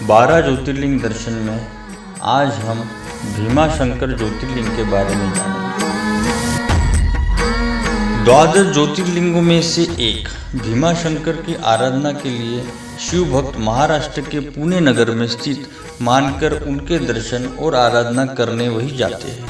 12 ज्योतिर्लिंग दर्शन में आज हम भीमाशंकर ज्योतिर्लिंग के बारे में जानेंगे। द्वादश ज्योतिर्लिंगों में से एक भीमाशंकर की आराधना के लिए शिव भक्त महाराष्ट्र के पुणे नगर में स्थित मानकर उनके दर्शन और आराधना करने वही जाते हैं।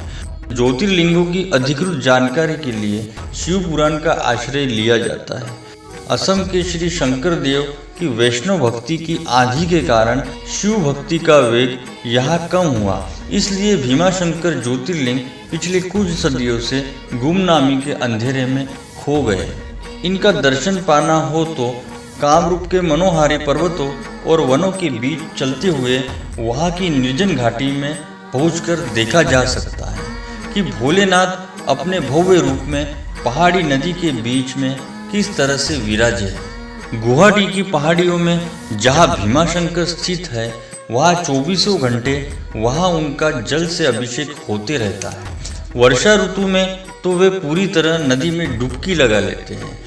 ज्योतिर्लिंगों की अधिकृत जानकारी के लिए शिव पुराण का आश्रय लिया जाता है। असम के श्री शंकर देव की वैष्णव भक्ति की आंधी के कारण शिव भक्ति का वेग यहाँ कम हुआ, इसलिए भीमाशंकर ज्योतिर्लिंग पिछले कुछ सदियों से गुमनामी के अंधेरे में खो गए। इनका दर्शन पाना हो तो कामरूप के मनोहारी पर्वतों और वनों के बीच चलते हुए वहाँ की निर्जन घाटी में पहुंचकर देखा जा सकता है कि भोलेनाथ अपने भव्य रूप में पहाड़ी नदी के बीच में किस तरह से विराजे है। गुवाहाटी की पहाड़ियों में जहाँ भीमाशंकर स्थित है, वहाँ 24 घंटे वहाँ उनका जल से अभिषेक होते रहता है। वर्षा ऋतु में तो वे पूरी तरह नदी में डुबकी लगा लेते हैं।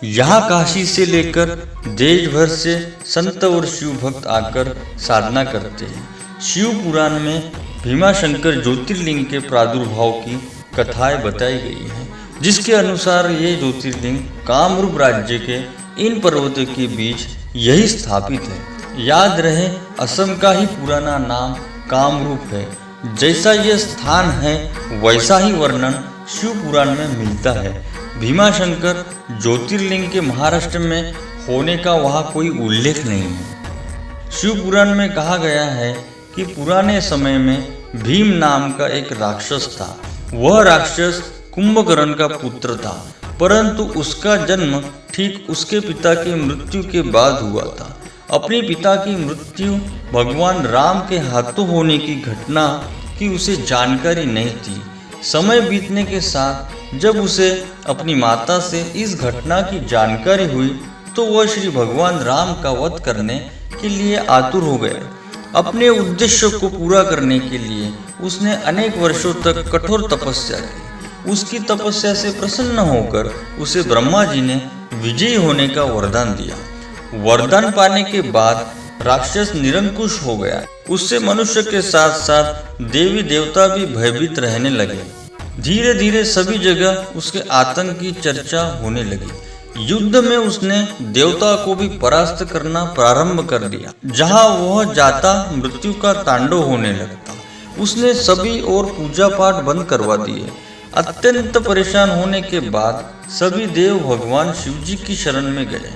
यहाँ काशी से लेकर देश भर से संत और शिव भक्त आकर साधना करते हैं। शिव पुराण में भीमाशंकर ज्योतिर्लिंग के प्रादुर्भाव की कथाएं बताई गई हैं, जिसके अनुसार ये ज्योतिर्लिंग कामरूप राज्य के इन पर्वतों के बीच यही स्थापित है। याद रहे, असम का ही पुराना नाम कामरूप है। जैसा यह स्थान है वैसा ही वर्णन शिव पुराण में मिलता है। भीमाशंकर ज्योतिर्लिंग के महाराष्ट्र में होने का वहाँ कोई उल्लेख नहीं है। शिव पुराण में कहा गया है कि पुराने समय में भीम नाम का एक राक्षस था। वह राक्षस कुंभकर्ण का पुत्र था, परंतु उसका जन्म ठीक उसके पिता की मृत्यु के बाद हुआ था। अपने पिता की मृत्यु भगवान राम के हाथों होने की घटना की उसे जानकारी नहीं थी। समय बीतने के साथ जब उसे अपनी माता से इस घटना की जानकारी हुई तो वह श्री भगवान राम का वध करने के लिए आतुर हो गया। अपने उद्देश्य को पूरा करने के लिए उसने अनेक वर्षों तक कठोर तपस्या की। उसकी तपस्या से प्रसन्न होकर उसे ब्रह्मा जी ने विजयी होने का वरदान दिया। वरदान पाने के बाद राक्षस निरंकुश हो गया। उससे मनुष्य के साथ साथ देवी देवता भी भयभीत रहने लगे। धीरे धीरे सभी जगह उसके आतंक की चर्चा होने लगी। युद्ध में उसने देवता को भी परास्त करना प्रारंभ कर दिया। जहां वह जाता मृत्यु का तांडव होने लगता। उसने सभी और पूजा पाठ बंद करवा दिए। अत्यंत परेशान होने के बाद सभी देव भगवान शिव जी की शरण में गए।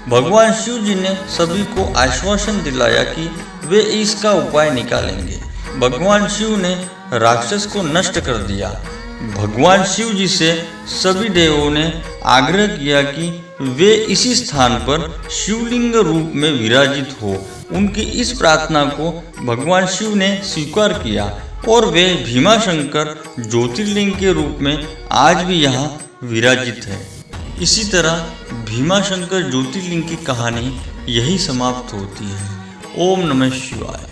भगवान शिव जी ने सभी को आश्वासन दिलाया कि वे इसका उपाय निकालेंगे। भगवान शिव ने राक्षस को नष्ट कर दिया। भगवान शिव जी से सभी देवों ने आग्रह किया कि वे इसी स्थान पर शिवलिंग रूप में विराजित हो। उनकी इस प्रार्थना को भगवान शिव ने स्वीकार किया और वे भीमाशंकर ज्योतिर्लिंग के रूप में आज भी यहाँ विराजित है। इसी तरह भीमाशंकर ज्योतिर्लिंग की कहानी यही समाप्त होती है। ओम नमः शिवाय।